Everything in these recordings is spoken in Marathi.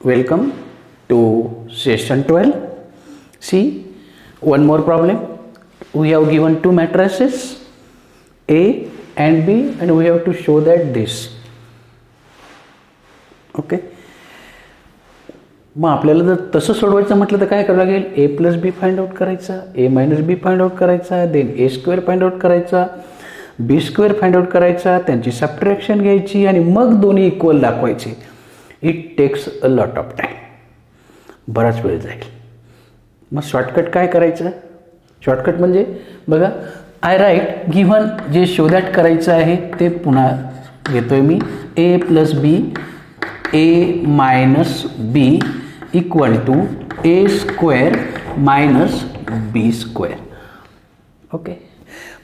Welcome to session 12. See, one more problem. We have given two matrices A and B and we have to show that this. Okay. मग आपल्याला जर तसं सोडवायचं म्हटलं तर काय करावं लागेल? ए प्लस बी फाइंड आउट करायचा, ए मायनस बी फाइंड आउट करायचा, देन ए स्क्वेअर फाइंड आउट करायचा, बी स्क्वेअर फाइंड आउट करायचा, त्यांची सबट्रॅक्शन घ्यायची आणि मग दोन्ही इक्वल दाखवायचे. It takes a lot of time. बराच वेळ जाईल. मग शॉर्टकट काय करायचं? शॉर्टकट म्हणजे बघा, आय राईट गिव्हन जे शो दॅट करायचं आहे ते पुन्हा घेतोय मी. A plus B, A minus B equal to A square minus B square. Okay.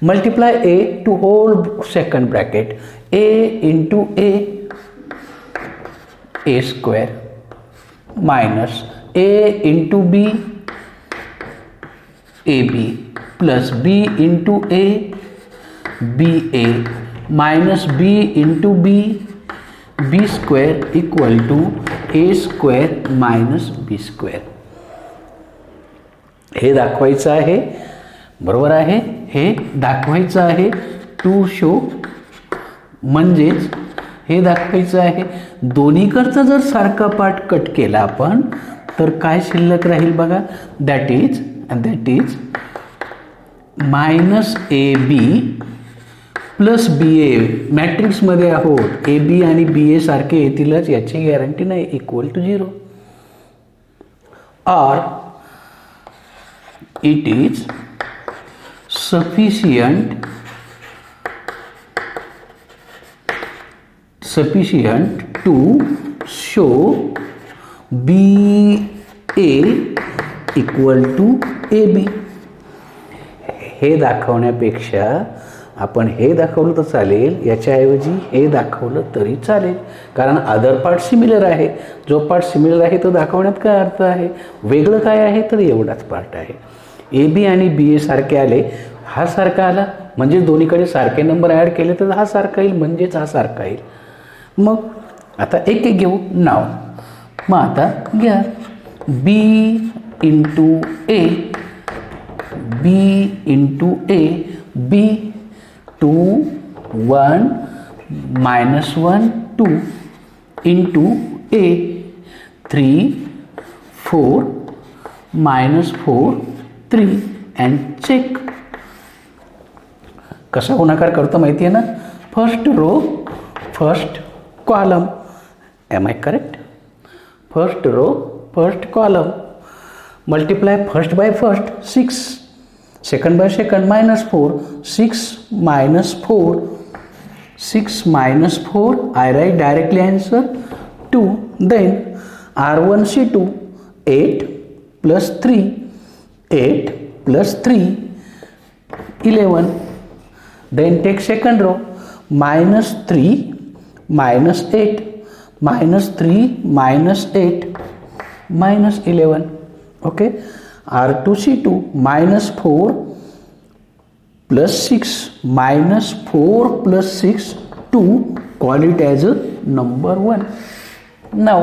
Multiply A to whole second bracket A into A square minus A into B A B plus B into A B A minus B into B B square equal to A square minus B square. हे दाखवायचं आहे. बरोबर आहे. हे दाखवायचं आहे टू शो. म्हणजेच हे दाखवायचं आहे दोन्हीकडचा जर सारखा पार्ट कट केला आपण तर काय शिल्लक राहील बघा. That is minus A B plus B A. मॅट्रिक्समध्ये आहोत. ए बी आणि बी ए सारखे येतीलच याची गॅरंटी नाही. इक्वल टू 0 और it is sufficient to show BA equal to AB. हे दाखवण्यापेक्षा आपण हे दाखवलं तर चालेल, याच्याऐवजी हे दाखवलं तरी चालेल, कारण अदर पार्ट सिमिलर आहे. जो पार्ट सिमिलर आहे तो दाखवण्यात काय अर्थ आहे? वेगळं काय आहे तर एवढाच पार्ट आहे. ए बी आणि बी ए सारखे आले, हा सारखा आला म्हणजे दोन्हीकडे सारखे नंबर ॲड केले तर हा सारखा येईल म्हणजेच हा सारखा येईल. मग आता एक एक घेऊ नाव. मग आता घ्या B into A, B into A, B 2 1 minus 1 2 into A 3 4 minus 4 3 and check. कसा गुणाकार करतो माहिती आहे ना? First row first column. Am I correct? First row first column. Multiply first by first 6, second by second minus 4, 6 minus 4, 6 minus 4. I write directly answer 2. Then R1C2 8 plus 3, 8 plus 3 11. Then take second row, minus 3 minus 8 minus 3 minus 8 minus 11. Okay. R2C2 minus 4 plus 6 minus 4 plus 6 2. Call it as a number 1. Now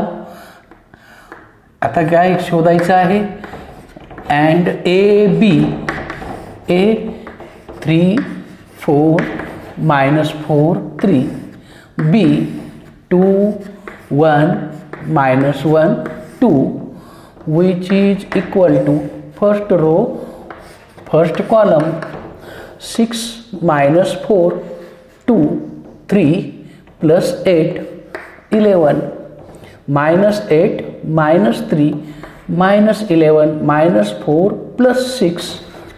आता काय शोधायचं आहे? and AB A 3 4 minus 4 3, B 2 1 minus 1 2, which is equal to first row first column 6 minus 4 2 3 plus 8 11 minus 8 minus 3 minus 11 minus 4 plus 6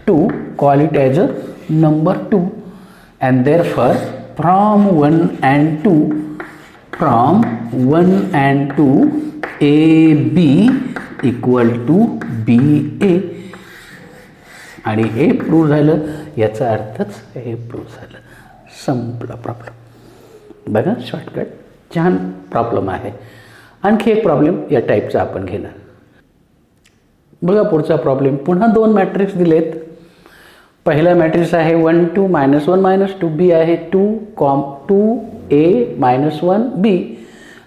2. Call it as a number 2. And therefore from 1 and 2 AB equal to BA. आणि हे प्रूव्ह झालं. याचा अर्थच हे प्रूव्ह झालं. संपला प्रॉब्लेम. बघा शॉर्टकट छान प्रॉब्लेम आहे. आणखी एक प्रॉब्लेम या टाईपचा आपण घेणार. बघा पुढचा प्रॉब्लेम. पुन्हा दोन मॅट्रिक्स दिलेत. पहिला मॅट्रिक्स आहे 1 2 -1 -2, बी आहे 2 2 A -1 B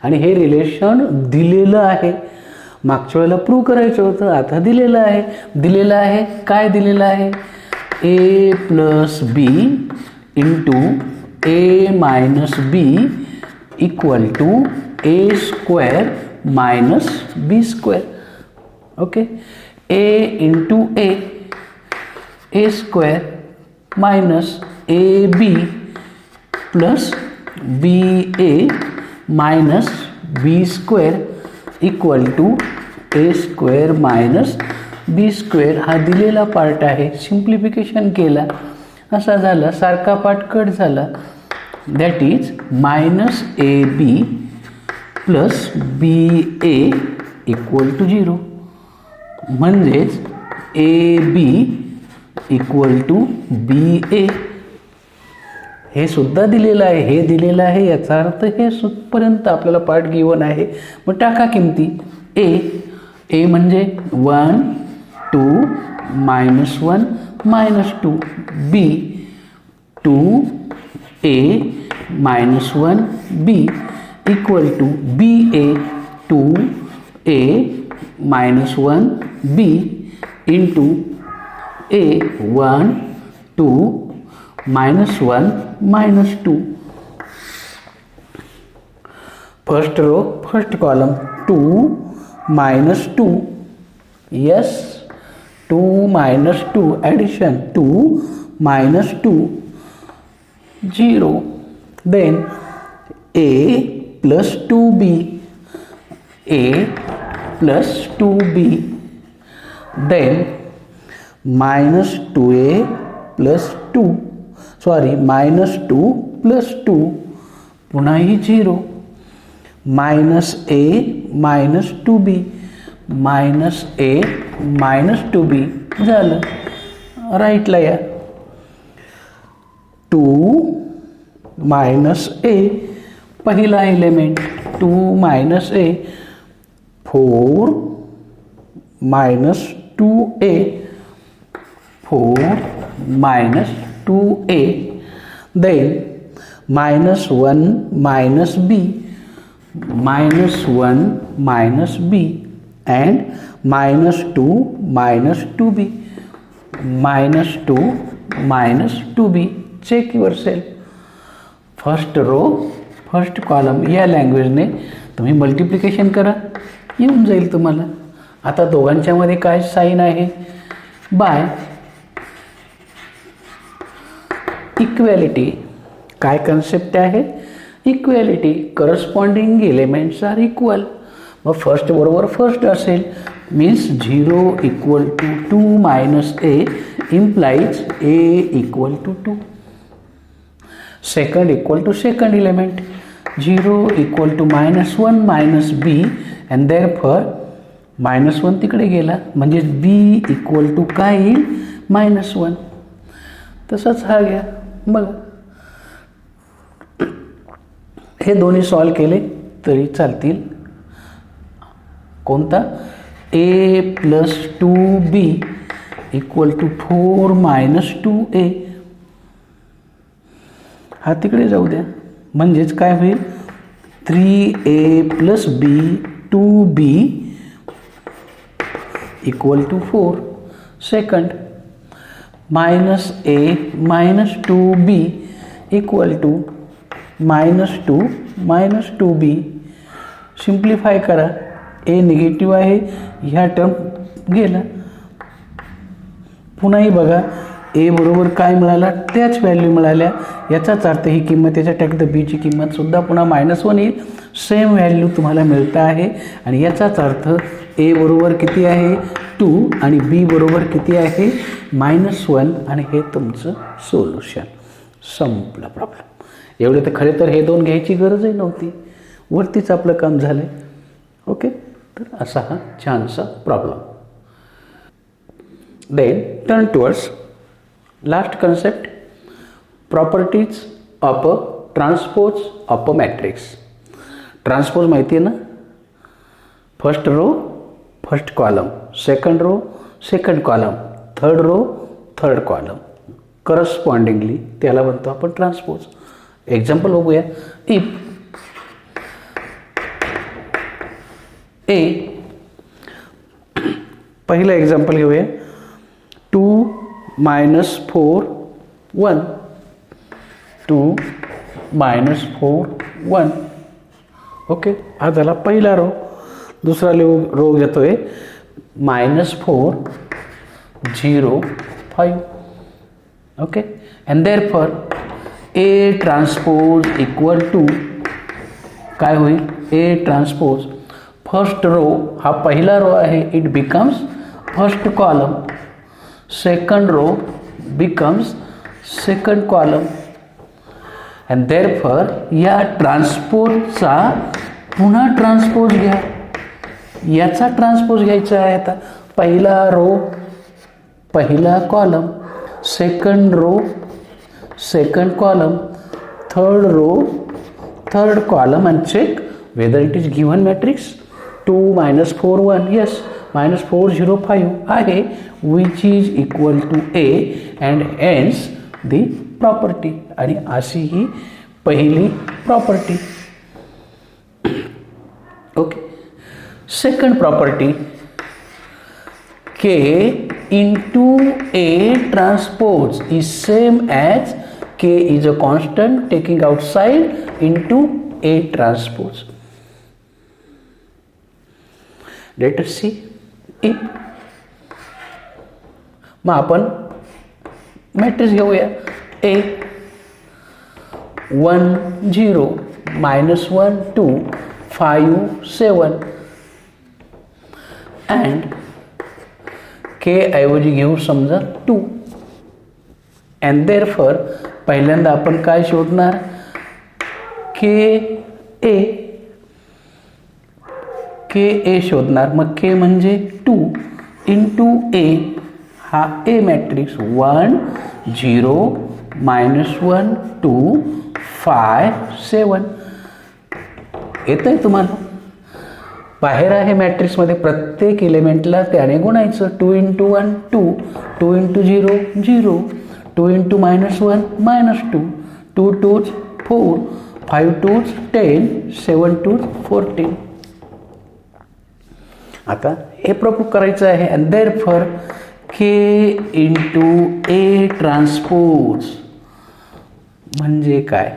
आणि हे रिलेशन दिलेलं आहे. मागच्या वेळेला प्रूव्ह करायचं होतं, आता दिलेलं आहे. दिलेलं आहे काय दिलेलं आहे? A plus B into A minus B equal to A square minus B square. Okay, A into A square minus A B plus B A minus B square equal to A square minus B square. हा दिलेला पार्ट आहे. सिम्प्लिफिकेशन केला असा झाला, सारखा पार्ट कट झाला. That is minus A B plus B A equal to 0. म्हणजेच A B equal to B ए. हे सुद्धा दिलेलं आहे, हे दिलेलं आहे, याचा अर्थ हे सुद्धपर्यंत आपल्याला पार्ट गिवन आहे. मग टाका किमती. ए म्हणजे 1 2 -1 -2. B 2 A -1 B equal to B A 2 A -1 B into A 1 2 -1 -2. First row first column 2 -2. Yes, 2 -2 addition 2 -2 0. Then a plus 2b, a plus 2b. Then minus 2a plus 2, minus 2 plus 2, पुन्हा ही 0. minus a minus 2b, minus a minus 2b झालं. राईटला या. 2 minus a पहिला element 2 minus a 4 minus 2a 4 minus 2a. then minus 1 minus b minus 1 minus b and minus 2 minus 2b minus 2 minus 2b. Check yourself. First row first column या लँग्वेजने तुम्ही मल्टिप्लिकेशन करा, येऊन जाईल तुम्हाला. आता दोघांच्यामध्ये काय साईन आहे? By equality. काय कन्सेप्ट आहे? Equality. Corresponding elements are equal. मग फर्स्ट बरोबर फर्स्ट असेल, means 0 equal to 2 minus A implies A equal to 2. Second equal to second element 0 equal to -1 minus B and therefore -1 तिकडे गेला, म्हणजे बी इक्वल टू काय येईल? -1. तसंच हा घ्या. बघा, हे दोन्ही सॉल्व केले तरी चालतील. कोणता? A plus 2b equal to 4 minus 2a. हा तिकडे जाऊ द्या, म्हणजेच काय होईल? 3a plus B 2b equal to 4. Second minus A minus 2b equal to -2 minus 2b. Simplify करा. ए निगेटिव्ह आहे, ह्या टर्म गेला. पुन्हाही बघा, ए बरोबर काय मिळाला? त्याच व्हॅल्यू मिळाल्या. याचाच अर्थ ही किंमत, याच्या टॅक द बीची किंमतसुद्धा पुन्हा -1 येईल. सेम व्हॅल्यू तुम्हाला मिळतं आहे. आणि याचाच अर्थ ए बरोबर किती आहे? 2 आणि बी बरोबर किती आहे? -1. आणि हे तुमचं सोल्युशन. संपला प्रॉब्लेम. एवढे तर खरे तर हे दोन घ्यायची गरजही नव्हती, वरतीच आपलं काम झालं. ओके, तर असा हा छानसा problem. Then turn towards last concept, properties of a transpose of a matrix. Transpose माहिती आहे ना? First row first column, second row second column, third row third column, correspondingly त्याला म्हणतो आपण ट्रान्सपोज. एक्झाम्पल बघूया. If A. पहिलं एक्झाम्पल घेऊया. 2 - 4 1. 2 - 4 1. ओके, हा झाला पहिला रो. दुसरा रो घेतोय -4 0 5. Okay, and therefore A transpose equal to काय होईल? A ट्रान्सपोज फर्स्ट रो, हा पहिला रो आहे, it becomes first column. Second row becomes second column. And therefore या ट्रान्सपोजचा पुन्हा ट्रान्सपोज घ्या. याचा ट्रान्सपोज घ्यायचा आहे. आता पहिला रो पहिला column, second row second column, third row third column, and check whether it is given matrix. 2 - 4 1. Yes, -4 0 5 आहे, which is equal to A and ends the property. आणि अशी ही पहिली प्रॉपर्टी. Okay, second property, K into A transpose is same as K is a constant taking outside into A transpose. Let us see if. मग आपण मॅट्रिक्स घेऊया. A 1 0 -1 2 5 7 अँड K ऐवजी घेऊ समजा 2. अँड देअरफॉर पहिल्यांदा आपण काय शोधणार? K A शोधणार. मग K म्हणजे 2 इंटू A, हा A मॅट्रिक्स 1 0 -1 2 5 7. येतंय तुम्हाला? बाहेर आहे मॅट्रिक्समध्ये, प्रत्येक एलिमेंटला त्याने गुणायचं. 2 × 1 2, 2 × 0 0, 2 × -1 -2, 2 2s 4, 5 2s 10, 7 2s 14. आता हे प्रूव्ह करायचं आहे. And therefore K into A transpose म्हणजे काय?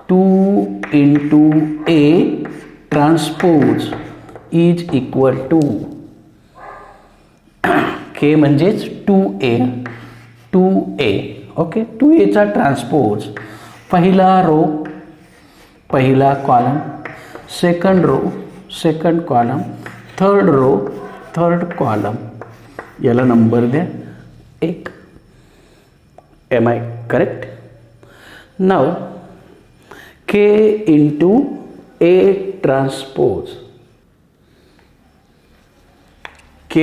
2 × A transpose is equal to K म्हणजेच 2A. ओके, 2Aचा ट्रान्सपोज पहिला रो पहिला column, second row second column, third row third column. याला नंबर द्या 1. Am I correct? नाव K into A transpose, K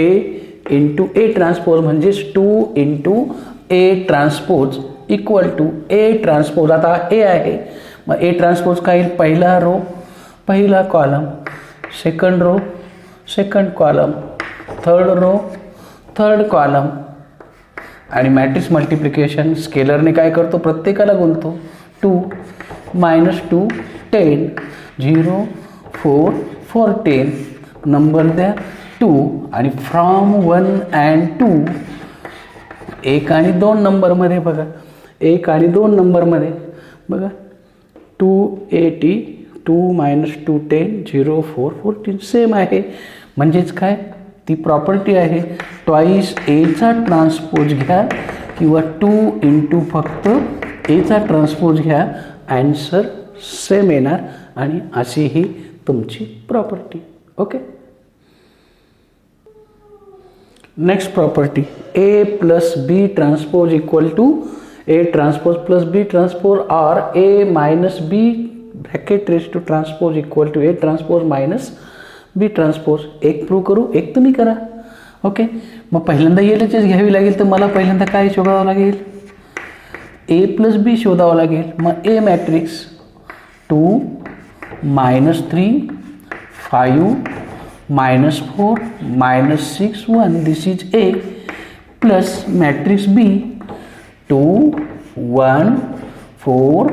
into A transpose म्हणजेच 2 × A transpose equal to A transpose. आता A आहे, मग A ट्रान्सपोज काय येईल? पहिला रो पहिला column, second row second column, third row third column. आणि मॅट्रिक्स मल्टिप्लिकेशन स्केलरने काय करतो? प्रत्येकाला गुणतो. 2 - 2 10, 0 4 14. नंबर द्या 2. आणि फ्रॉम 1 and 2 1 आणि 2 नंबरमध्ये बघा, 1 आणि 2 नंबरमध्ये बघा 280, 2 - 2 10, 0 4 14 सेम आहे. म्हणजेच काय? ती प्रॉपर्टी आहे. ट्वाईस एचा ट्रान्सपोज घ्या किंवा 2 × फक्त एचा ट्रान्सपोज घ्या, ॲन्सर सेम येणार. आणि अशी ही तुमची property. Okay, next property, A + B transpose equal to A transpose + B transpose और A - B bracket raise to transpose equal to A transpose - B transpose. एक प्रूव्ह करू, एक तुम्ही करा. ओके, मग पहिल्यांदा LHS घ्यावी लागेल, तर मला पहिल्यांदा काय शोधावं लागेल? A + B शोधावं लागेल. मग A matrix 2 -3 5 -4 -6 1, this is A plus matrix B 2 1 4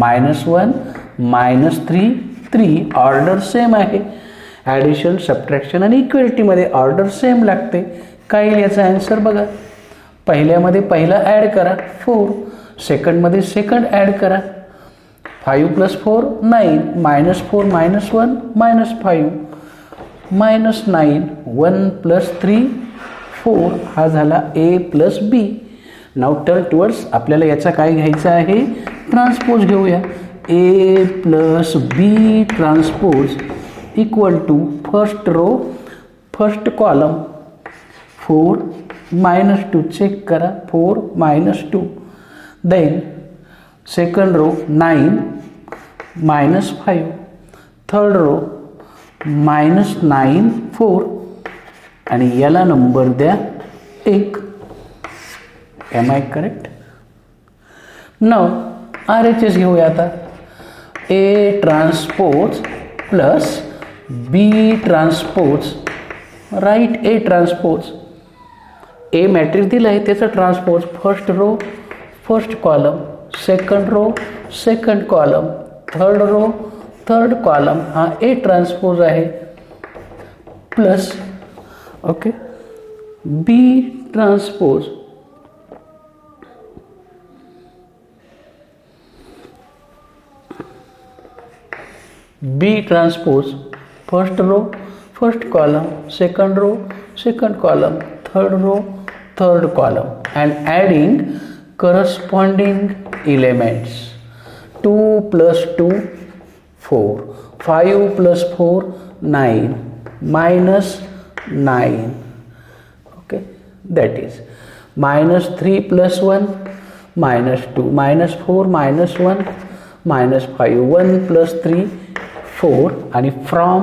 -1 -3 3, order same आहे. ॲडिशन, सबट्रॅक्शन आणि इक्वेलिटीमध्ये ऑर्डर सेम लागते. काय येईल याचा ॲन्सर बघा. पहिल्यामध्ये पहिला ॲड करा 4, सेकंडमध्ये सेकंड ॲड करा 5 + 4 9, -4 -1 -5 -9 1 + 3 4. हा झाला A + B. Now turn towards. आपल्याला याचा काय घ्यायचा आहे, ट्रान्सपोज घेऊया. A + B transpose equal to first row first column 4 -2 check करा 4 -2. Then second row 9 -5, third row -9 4 आणि याला नंबर द्या 1. Am I correct? नाव RHS घेऊया आता. A transpose plus B transpose. Right A transpose. A matrix दिला आहे त्याचा transpose first row first column, second row second column, third row third column. हा A ट्रान्सपोज आहे plus okay B transpose B transpose first row first column, second row second column, third row, third column, and adding corresponding elements. 2 + 2 4, 5 + 4 9, -9. Okay, that is -3 + 1 -2, -4 -1 -5, 1 + 3 4. आणि फ्रॉम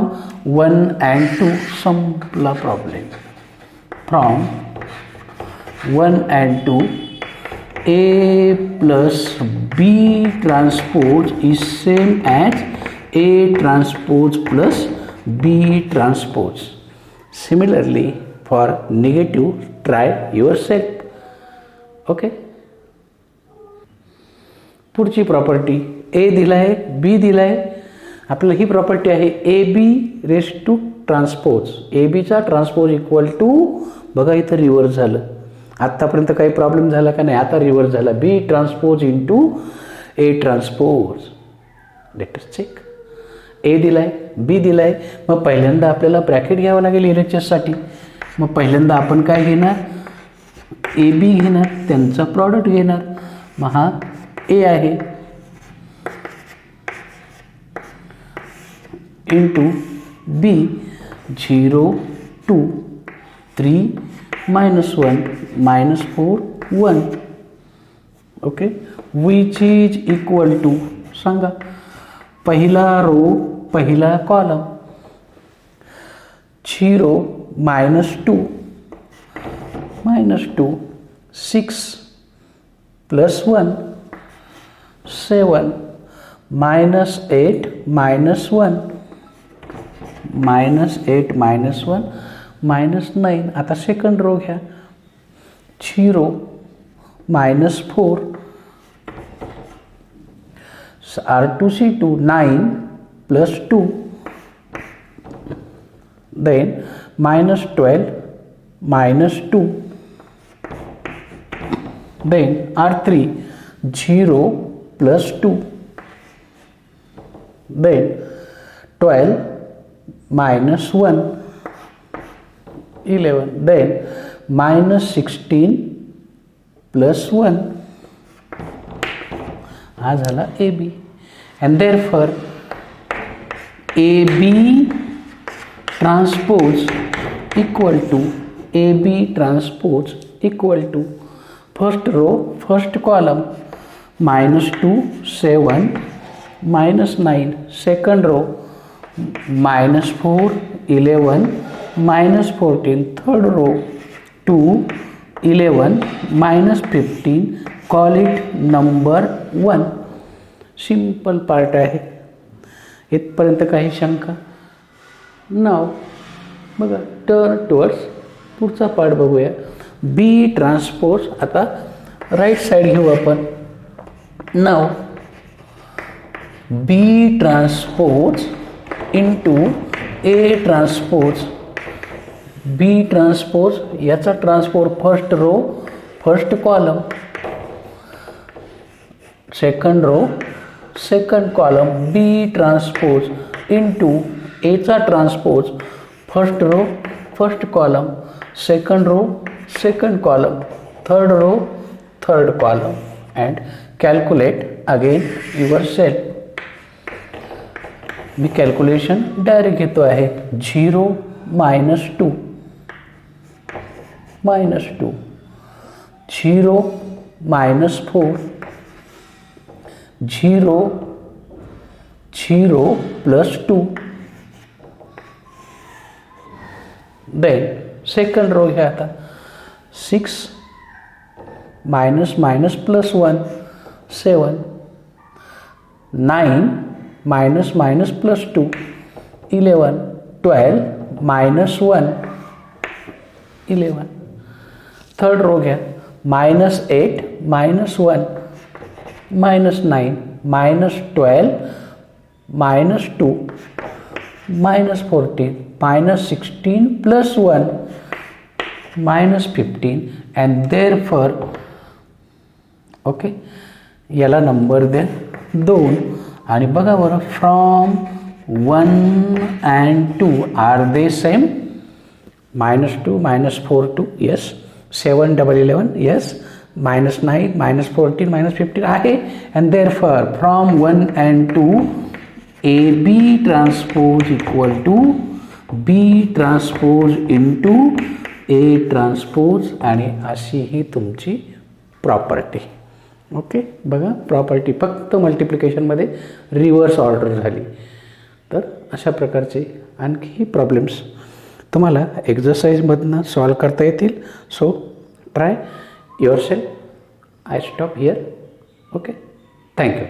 1 and 2 संपला problem. From 1 and 2 A + B transpose is same as A transpose plus B transpose. Similarly for negative, try yourself. Okay. पुढची प्रॉपर्टी A दिला आहे, B दिला आहे. आपल्याला ही प्रॉपर्टी आहे AB⁻² ट्रान्सपोज. ABचा ट्रान्सपोज इक्वल टू, बघा इथं रिव्हर्स झालं. आत्तापर्यंत काही प्रॉब्लेम झाला का नाही, आता रिव्हर्स झाला. B transpose × A transpose. Let us check. A दिलाय, B दिलाय. मग पहिल्यांदा आपल्याला ब्रॅकेट घ्यावं लागेल LHSसाठी. मग पहिल्यांदा आपण काय घेणार, AB घेणार, त्यांचा प्रॉडक्ट घेणार. मग हा A आहे into B 0 2 3 -1 -4 1. Okay, which is equal to, सांगा, पहिला रो पहिला कॉलम 0 -2 -2 6 + 1 7 -8 -1 -8 -1 -9. आता सेकंड रो घ्या 0 -4 R2C2 9 + 2 then -12 -2 then R3 0 + 2 then 12 -1 11 then -16 + 1. हा झाला AB. and therefore AB transpose equal to AB transpose equal to first row first column -2 7 -9, second row -4 11 -14, third row 2 11 -15. Call it number 1. Simple part आहे. इथपर्यंत काही शंका? नाव बघा, टर्न टुवर्ड्स. पुढचा पार्ट बघूया. B transpose. आता राईट साईड घेऊ आपण. नाव B transpose into A transpose B transpose, याचा transpose first row first column, second row second column, बी ट्रान्सपोज इंटू एचा transpose first row first column, second row second column, third row third column, and calculate again yourself. मी कॅल्क्युलेशन डायरेक्ट घेतो आहे. 0 - 2 -2, 0 - 4, 0 0 + 2. देन सेकंड रो घ्या आता. 6 - -+1 7, 9 - +2 11, 12 - 1 11. थर्ड रो घ्या. -8 - 1 -9 -12 -2 -14 -16 + 1 -15, and therefore ओके याला नंबर द्या 2. आणि बघा बरं, from 1 and 2 are they same? -2 -4 2 yes, 7 11 11 yes, -9 -14 -15 आहे. And therefore from 1 and 2 A B transpose equal to B transpose into A transpose, आणि अशी ही तुमची प्रॉपर्टी. ओके बघा, प्रॉपर्टी फक्त मल्टिप्लिकेशनमध्ये रिव्हर्स ऑर्डर झाली. तर अशा प्रकारचे आणखी प्रॉब्लेम्स तुम्हाला एक्झरसाइजमधनं सॉल्व करता येतील. So try your self. I stop here. Okay, thank you.